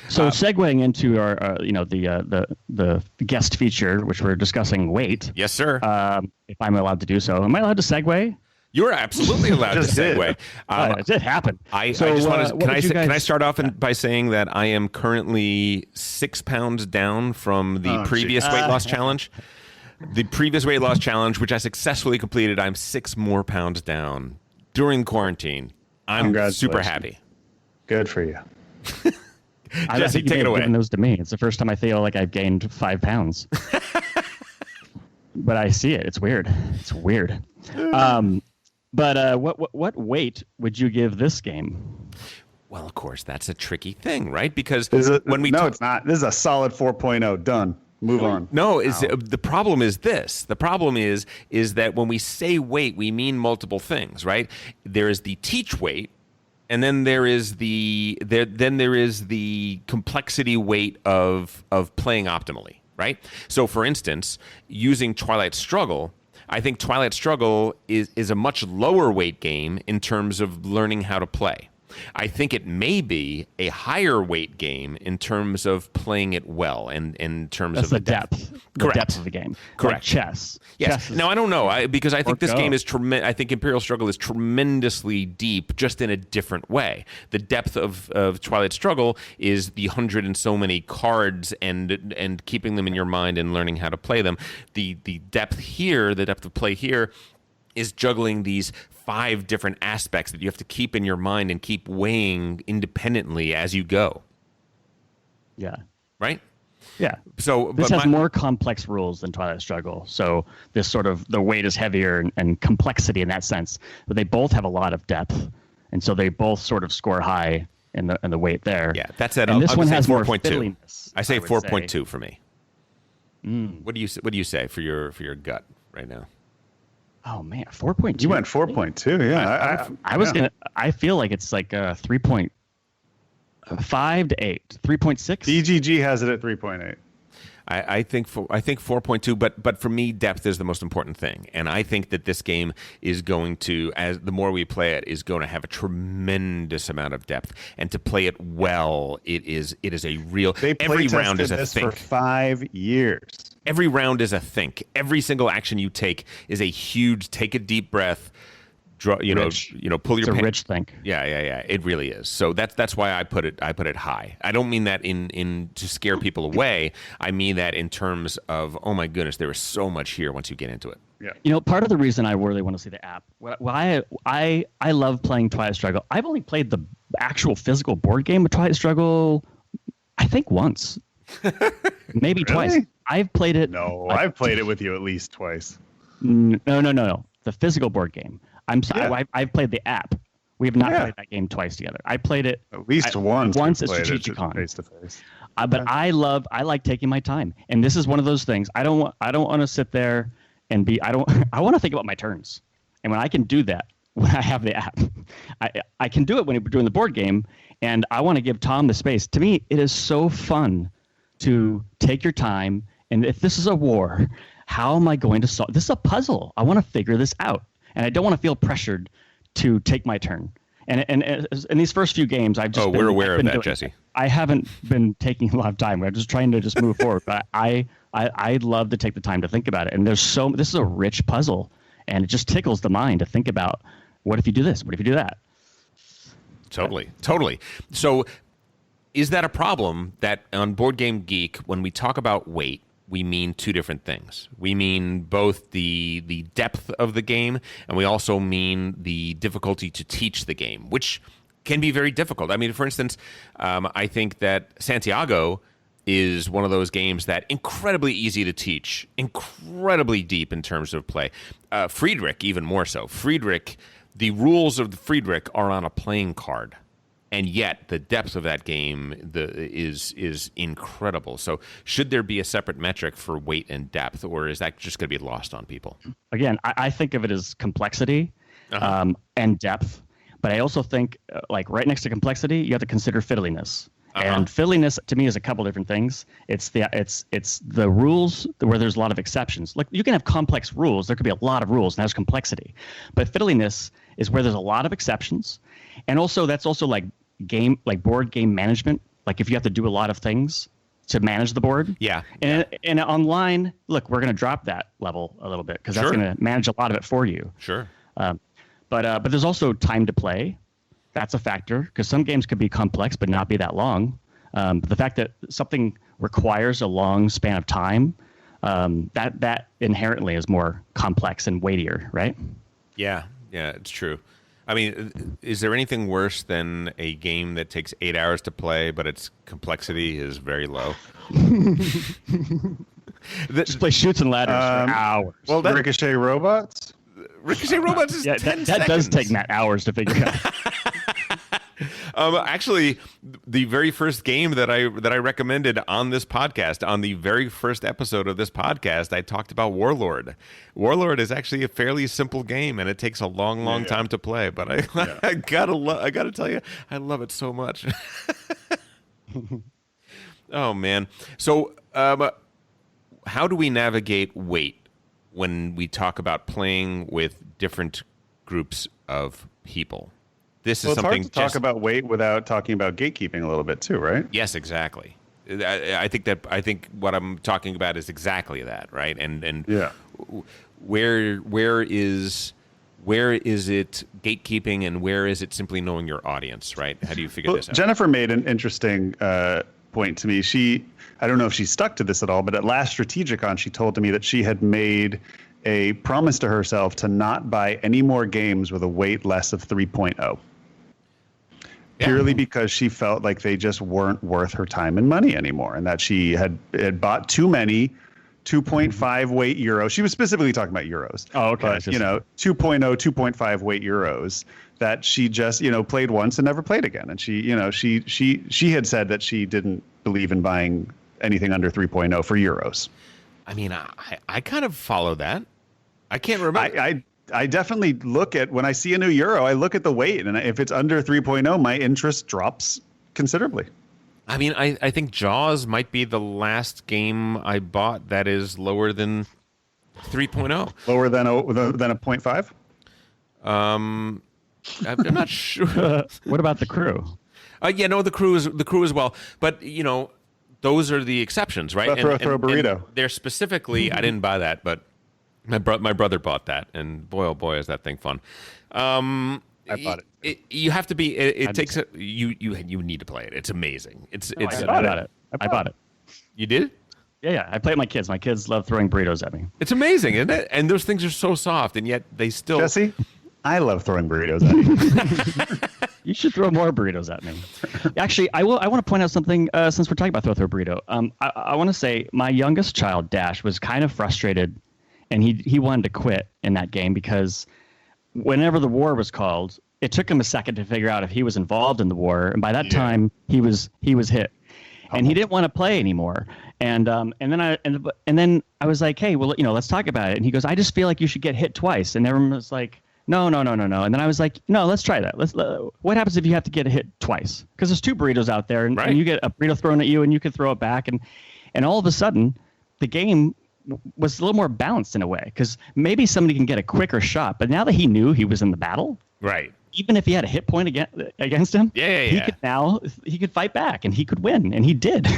So segueing into our, the guest feature, which we're discussing, weight. Yes, sir. If I'm allowed to do so, am I allowed to segue? You're absolutely allowed to segue. It did happen. I just want to. Can I start off by saying that I am currently 6 pounds down from the previous weight loss challenge. The previous weight loss challenge, which I successfully completed, I'm 6 more pounds down during quarantine. I'm super happy. Good for you. Jesse, take it away. Given those to me. It's the first time I feel like I've gained 5 pounds. But I see it. It's weird. It's weird. But what weight would you give this game? Well, of course, that's a tricky thing, right? Because it's not. This is a solid 4.0. Done. Move on. No, the problem is this. The problem is that when we say weight, we mean multiple things, right? There is the teach weight, and then there is the complexity weight of playing optimally, right? So, for instance, using Twilight Struggle, I think Twilight Struggle is a much lower weight game in terms of learning how to play. I think it may be a higher weight game in terms of playing it well and in terms of the depth. The depth of the game. Correct. Like chess. Yes. Now, I don't know, because I think this game is tremendous. I think Imperial Struggle is tremendously deep, just in a different way. The depth of Twilight Struggle is the 100 and so many cards and keeping them in your mind and learning how to play them. The depth here, the depth of play here, is juggling these 5 different aspects that you have to keep in your mind and keep weighing independently as you go. Yeah. Right? Yeah. So this has more complex rules than Twilight Struggle. So this sort of, the weight is heavier and complexity in that sense. But they both have a lot of depth. And so they both sort of score high in the weight there. Yeah, that's it. And this one has more fiddliness. I say 4.2 for me. What do you say for your gut right now? Oh man, 4.2. You went 4.2. Yeah, I feel like it's like 3.5 to 8, 3.6. BGG has it at 3.8. I think 4.2, but for me, depth is the most important thing, and I think that this game is going to, as the more we play it, is going to have a tremendous amount of depth, and to play it well, it is a real. Every round is a think. For 5 years. Every round is a think. Every single action you take is a huge. Take a deep breath. Draw, pull your. It's a rich think. Yeah. It really is. So that's why I put it high. I don't mean that in to scare people away. I mean that in terms of, oh my goodness, there is so much here once you get into it. Yeah. Part of the reason I really want to see the app. Why I love playing Twilight Struggle. I've only played the actual physical board game of Twilight Struggle, I think once, maybe twice. I've played it. No, I've played it with you at least twice. No. The physical board game. I'm sorry. I've played the app. We have not played that game twice together. I played it at least once. Once at Strategicon, face to face. But I like taking my time, and this is one of those things. I don't want to sit there and be. I want to think about my turns, and when I can do that, when I have the app, I can do it when we're doing the board game, and I want to give Tom the space. To me, it is so fun to take your time, and if this is a war, how am I going to solve? This is a puzzle. I want to figure this out. And I don't want to feel pressured to take my turn. And in these first few games, I've just we're aware of that, Jesse. I haven't been taking a lot of time. I'm just trying to just move forward. But I'd love to take the time to think about it. And this is a rich puzzle, and it just tickles the mind to think about, what if you do this? What if you do that? Totally. So is that a problem that on Board Game Geek, when we talk about weight, we mean 2 different things? We mean both the depth of the game, and we also mean the difficulty to teach the game, which can be very difficult. I mean, for instance, I think that Santiago is one of those games that incredibly easy to teach, incredibly deep in terms of play. Friedrich, even more so. Friedrich, the rules of the Friedrich are on a playing card. And yet, the depth of that game is incredible. So, should there be a separate metric for weight and depth, or is that just going to be lost on people? Again, I think of it as complexity and depth, but I also think, like right next to complexity, you have to consider fiddliness. And fiddliness to me is a couple different things. It's the rules where there's a lot of exceptions. Like you can have complex rules. There could be a lot of rules, and that's complexity. But fiddliness is where there's a lot of exceptions, and also that's also like board game management. Like if you have to do a lot of things to manage the board. Yeah. And online, look, we're going to drop that level a little bit because that's Sure. going to manage a lot of it for you. Sure. But there's also time to play. That's a factor because some games could be complex but not be that long. But the fact that something requires a long span of time, that inherently is more complex and weightier, right? Yeah, it's true. I mein, is there anything worse than a game that takes 8 hours to play, but its complexity is very low? Just play shoots and ladders for hours. Well, Ricochet Robots. Ricochet Robots is 10 seconds. That does take Matt hours to figure out. Actually, the very first game that I recommended on this podcast, on the very first episode of this podcast, I talked about Warlord. Warlord is actually a fairly simple game, and it takes a long time to play. But I gotta tell you, I love it so much. Oh man! So, how do we navigate weight when we talk about playing with different groups of people? This is Well, it's something hard to talk about weight without talking about gatekeeping a little bit too, right? Yes, exactly. I think what I'm talking about is exactly that, right? And Yeah. where is it gatekeeping and where is it simply knowing your audience, right? How do you figure this out? Jennifer made an interesting point to me. I don't know if she stuck to this at all, but at last Strategicon, she told to me that she had made a promise to herself to not buy any more games with a weight less of 3.0. Purely because she felt like they just weren't worth her time and money anymore, and that she had bought too many 2.5 weight euros. She was specifically talking about euros. Oh, okay. But, 2.0, 2.5 weight euros that she just, played once and never played again. And she had said that she didn't believe in buying anything under 3.0 for euros. I mean, I kind of follow that. I can't remember. I definitely look at, when I see a new euro, I look at the weight, and if it's under 3.0, my interest drops considerabely. I mean, I think Jaws might be the last game I bought that is lower than 3.0. Lower than a 0.5? I'm not sure. What about The Crew? The crew as well. But those are the exceptions, right? Throw burrito. And they're specifically. I didn't buy that, but my brother bought that, and boy, oh boy, is that thing fun. I bought it. You have to be. It takes a. You need to play it. It's amazing. I bought it. You did? Yeah. I play with my kids. My kids love throwing burritos at me. It's amazing, isn't it? And those things are so soft, and yet they still. Jesse, I love throwing burritos at you. You should throw more burritos at me. Actually, I want to point out something since we're talking about throw burrito. I want to say my youngest child, Dash, was kind of frustrated, and he wanted to quit in that game because whenever the war was called, it took him a second to figure out if he was involved in the war, and by that time he was hit, and he didn't want to play anymore. And then I was like, hey, well, let's talk about it. And he goes, I just feel like you should get hit twice. And everyone was like, no. And then I was like, no, let's try that. What happens if you have to get hit twice? Because there's two burritos out there, and you get a burrito thrown at you, and you can throw it back, and all of a sudden, the game was a little more balanced in a way. Because maybe somebody can get a quicker shot, but now that he knew he was in the battle, right? Even if he had a hit point against him, he could fight back and he could win, and he did.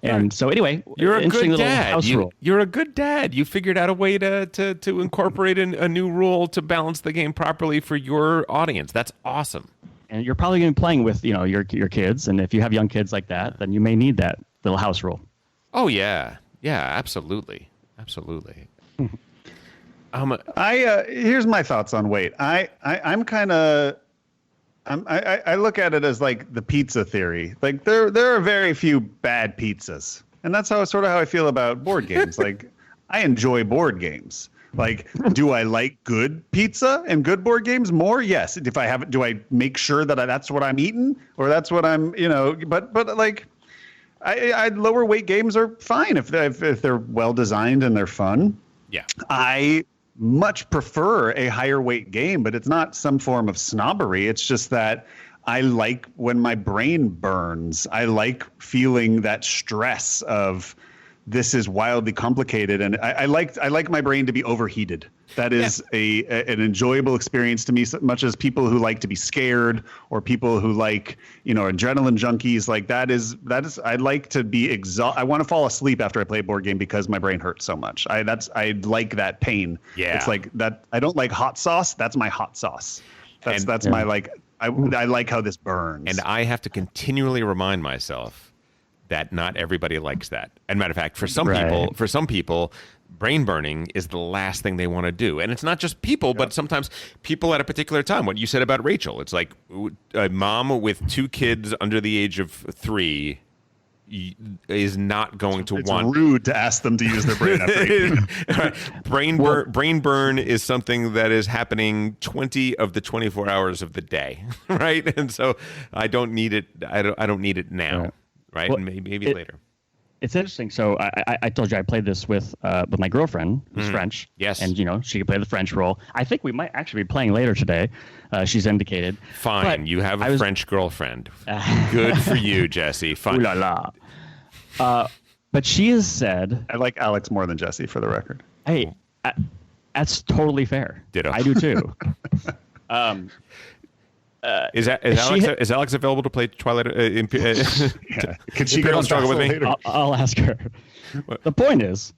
And so anyway, you're a good dad. Rule. You're a good dad. You figured out a way to incorporate a new rule to balance the game properly for your audience. That's awesome. And you're probably going to be playing with your kids, and if you have young kids like that, then you may need that little house rule. Oh yeah, absolutely. Here's my thoughts on weight. I look at it as like the pizza theory. Like there are very few bad pizzas, and that's how I feel about board games. Like I enjoy board games. Like, do I like good pizza and good board games more? Yes. If I have it, do I make sure that that's what I'm eating, or that's what I'm, But like, I lower weight games are fine if they're well designed and they're fun. Yeah. I much prefer a higher weight game, but it's not some form of snobbery. It's just that I like when my brain burns. I like feeling that stress of this is wildly complicated, and I like my brain to be overheated. That is an enjoyable experience to me, so much as people who like to be scared or people who like, adrenaline junkies. Like that is I like to be exhausted. I want to fall asleep after I play a board game because my brain hurts so much. I like that pain. Yeah. It's like that. I don't like hot sauce. That's my hot sauce. That's my like. I like how this burns. And I have to continually remind myself that not everybody likes that. And matter of fact, for some people, brain burning is the last thing they want to do. And it's not just people, but sometimes people at a particular time. What you said about Rachel, it's like a mom with 2 kids under the age of 3 is not going to want. It's rude to ask them to use their brain after brain burn is something that is happening 20 of the 24 hours of the day, right? And so I don't need it. I don't need it now, right? Well, and maybe later. It's interesting. So I told you I played this with my girlfriend, who's French. Yes. And, she could play the French role. I think we might actually be playing later today. She's indicated. Fine. But you have a French girlfriend. Good for you, Jesse. Fine. Ooh la la. But she has said... I like Alex more than Jesse, for the record. Hey, that's totally fair. Ditto. I do too. Is Alex available to play Twilight? Could she go struggle with me? later? I'll ask her. The point is,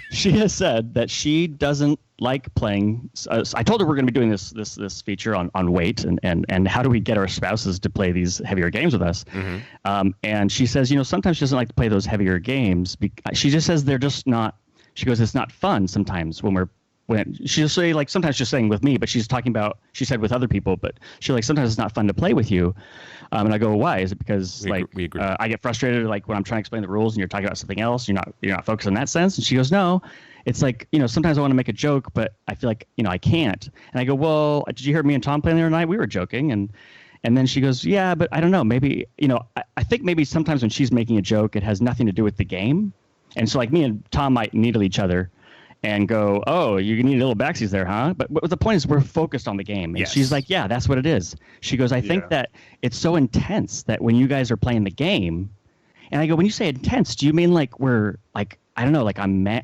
she has said that she doesn't like playing. I told her we're going to be doing this feature on weight and how do we get our spouses to play these heavier games with us. And she says, sometimes she doesn't like to play those heavier games. She just says they're just not. She goes, it's not fun sometimes when she'll say, like, sometimes just saying with me, but she's talking about, she said with other people, but she's like, sometimes it's not fun to play with you. And I go, why? Is it because we agree. I get frustrated, like when I'm trying to explain the rules and you're talking about something else, you're not focused on that sense? And she goes, no, it's like, sometimes I want to make a joke, but I feel like, I can't. And I go, well, did you hear me and Tom playing the other night? We were joking. And then she goes, yeah, but I don't know, maybe, I think maybe sometimes when she's making a joke, it has nothing to do with the game. And so like me and Tom might needle each other and go, oh, you need a little backsies there, huh? But the point is we're focused on the game. And she's like, yeah, that's what it is. She goes, I think that it's so intense that when you guys are playing the game, and I go, when you say intense, do you mean like we're like, I don't know, like I'm mad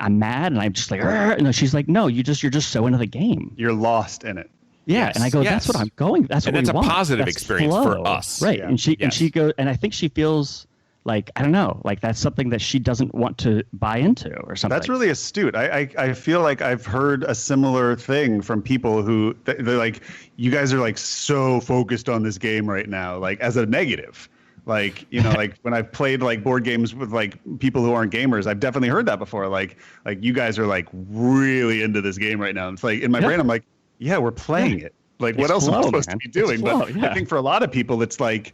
and I'm just like, and she's like, no, you're just so into the game. You're lost in it. Yeah, yes, and I go, that's what I'm going. That's what we want. And that's a positive experience for us, right? Yeah. And she goes, and I think she feels like, I don't know, like that's something that she doesn't want to buy into or something. That's really astute. I feel like I've heard a similar thing from people who they're like, you guys are like so focused on this game right now, like as a negative. Like, like when I've played like board games with like people who aren't gamers, I've definitely heard that before. Like you guys are like really into this game right now. And it's like in my brain, I'm like, yeah, we're playing it. Like what else am I supposed to be doing? But I think for a lot of people, it's like,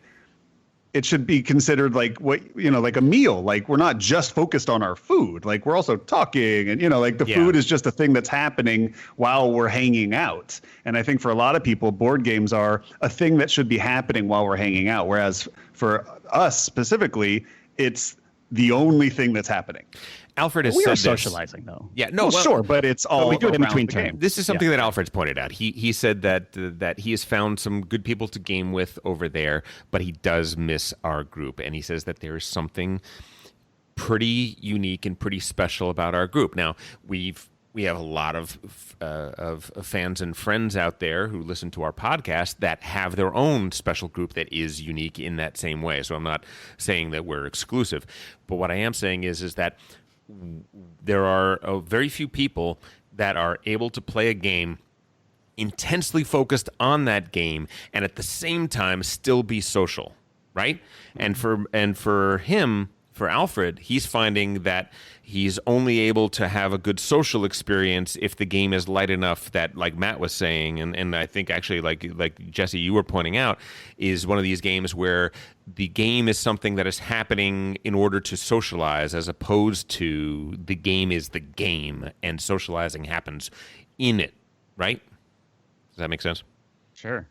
it should be considered like like a meal. Like we're not just focused on our food. Like we're also talking and, like the food is just a thing that's happening while we're hanging out. And I think for a lot of people, board games are a thing that should be happening while we're hanging out. Whereas for us specifically, it's the only thing that's happening. Alfred has we said are this. Socializing though. Yeah, no, well, sure, but it's all we do it in between the game. turns. This is something that Alfred's pointed out. He said that he has found some good people to game with over there, but he does miss our group, and he says that there is something pretty unique and pretty special about our group. Now we have a lot of fans and friends out there who listen to our podcast that have their own special group that is unique in that same way. So I'm not saying that we're exclusive, but what I am saying is that there are very few people that are able to play a game intensely focused on that game and at the same time still be social, right? And for him, for Alfred, he's finding that he's only able to have a good social experience if the game is light enough that, like Matt was saying, and I think actually like Jesse, you were pointing out, is one of these games where the game is something that is happening in order to socialize as opposed to the game is the game and socializing happens in it, right? Does that make sense? Sure.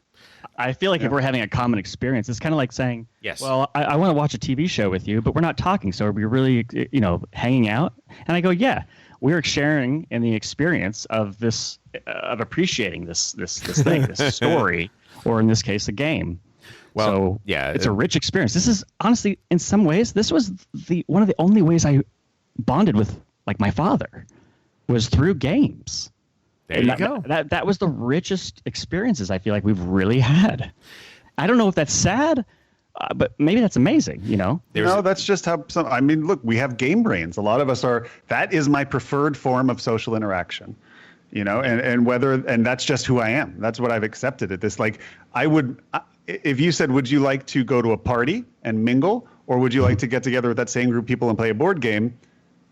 I feel like if we're having a common experience, it's kind of like saying, yes, well, I want to watch a TV show with you, but we're not talking. So are we really, hanging out? And I go, yeah, we're sharing in the experience of this, of appreciating this thing, this story, or in this case, a game. Well, so yeah, it's a rich experience. This is honestly, in some ways, this was one of the only ways I bonded with like my father was through games. There you go. That was the richest experiences I feel like we've really had. I don't know if that's sad, but maybe that's amazing, you know? No, that's just how I mean, look, we have game brains. A lot of us that is my preferred form of social interaction, you know, and that's just who I am. That's what I've accepted at this. Like if you said, would you like to go to a party and mingle, or would you like to get together with that same group of people and play a board game?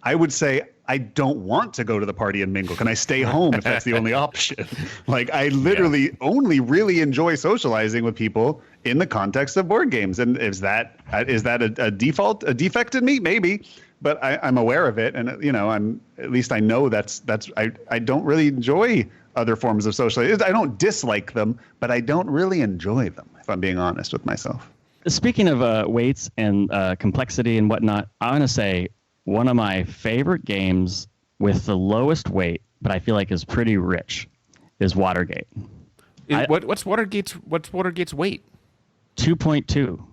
I would say, I don't want to go to the party and mingle. Can I stay home if that's the only option? Like, I literally only really enjoy socializing with people in the context of board games. And is that a defect in me? Maybe, but I'm aware of it. And, you know, at least I know I don't really enjoy other forms of socializing. I don't dislike them, but I don't really enjoy them, if I'm being honest with myself. Speaking of weights and complexity and whatnot, I want to say, one of my favorite games with the lowest weight, but I feel like is pretty rich, is Watergate. What's Watergate's weight? 2.2.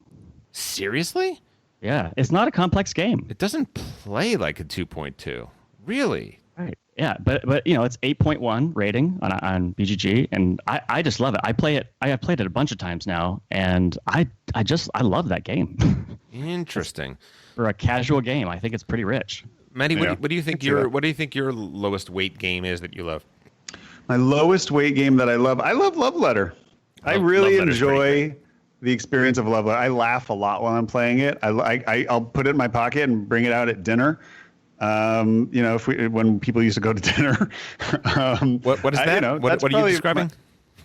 Seriously? Yeah, it's not a complex game. It doesn't play like a 2.2. Really? Right. Yeah, but you know, it's 8.1 rating on BGG, and I just love it. I have played it a bunch of times now, and I love that game. Interesting. For a casual game, I think it's pretty rich. Maddie, what do you think your lowest weight game is that you love? My lowest weight game that I love Love Letter. I really enjoy the experience of Love Letter. I laugh a lot while I'm playing it. I'll put it in my pocket and bring it out at dinner. You know, when people used to go to dinner. What is that? You know, what are you describing?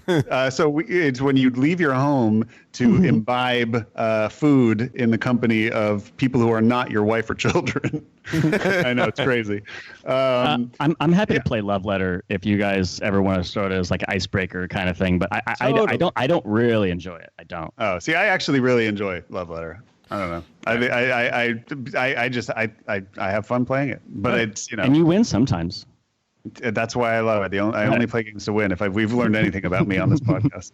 It's when you leave your home to imbibe food in the company of people who are not your wife or children. I know, it's crazy. I'm happy to play Love Letter if you guys ever want to start it as like an icebreaker kind of thing, but I don't really enjoy it. I don't. Oh, see, I actually really enjoy Love Letter. I don't know. I have fun playing it, but it's, you know. And you win sometimes. That's why I love it. I only play games to win. If we've learned anything about me on this podcast.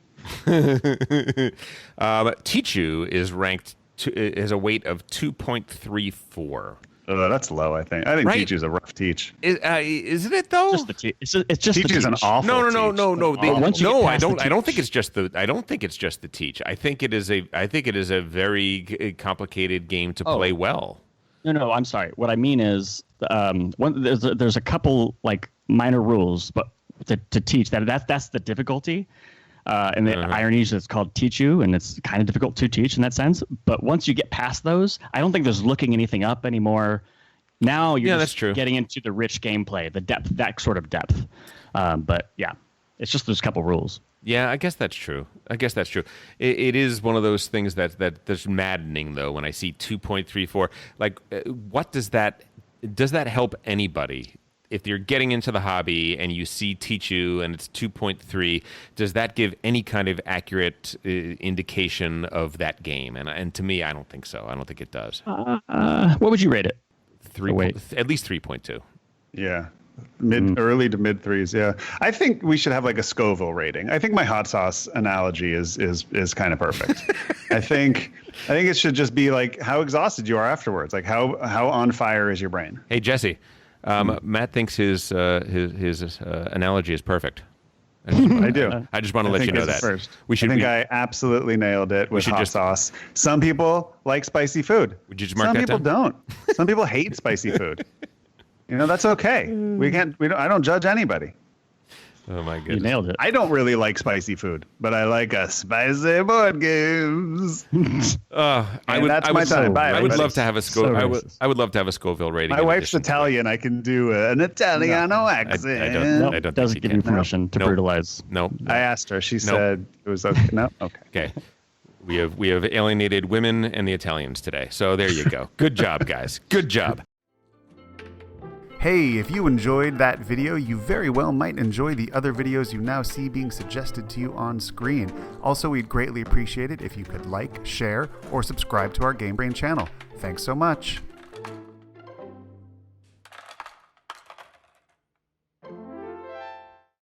Tichu is ranked is a weight of 2.34. Oh, that's low. I think Tichu's a rough teach. Isn't it though? It's just Tichu's an awful. No. I don't think it's just the teach. I think it is a very complicated game to play well. No. I'm sorry. What I mean is, there's a couple like minor rules, but to teach that's the difficulty. And the irony is it's called teach you, and it's kind of difficult to teach in that sense. But once you get past those, I don't think there's looking anything up anymore. Now you're that's true. Getting into the rich gameplay, the depth, that sort of depth. But yeah, it's just those couple rules. Yeah, I guess that's true. It is one of those things that's maddening though when I see 2.34. Like, what does that help anybody? If you're getting into the hobby and you see Tichu and it's 2.3, does that give any kind of accurate indication of that game? And to me, I don't think so. I don't think it does. What would you rate it? At least 3.2. Yeah. Early to mid threes. Yeah. I think we should have like a Scoville rating. I think my hot sauce analogy is kind of perfect. I think it should just be like how exhausted you are afterwards. Like how on fire is your brain? Hey, Jesse. Matt thinks his analogy is perfect. I do. I just want to let you know that. First. I absolutely nailed it with hot sauce. Some people like spicy food. Would you just mark Some that people down? don't. Some people hate spicy food. You know, that's okay. I don't judge anybody. Oh my goodness. You nailed it. I don't really like spicy food, but I like a spicy board games. I would love to have a Scoville rating. My wife's Italian. I can do an Italiano accent. I don't doesn't give you permission to brutalize. No. I asked her. She said it was okay. No. Okay. Okay. We have alienated women and the Italians today. So there you go. Good job, guys. Good job. Hey, if you enjoyed that video, you very well might enjoy the other videos you now see being suggested to you on screen. Also, we'd greatly appreciate it if you could like, share, or subscribe to our Game Brain channel. Thanks so much.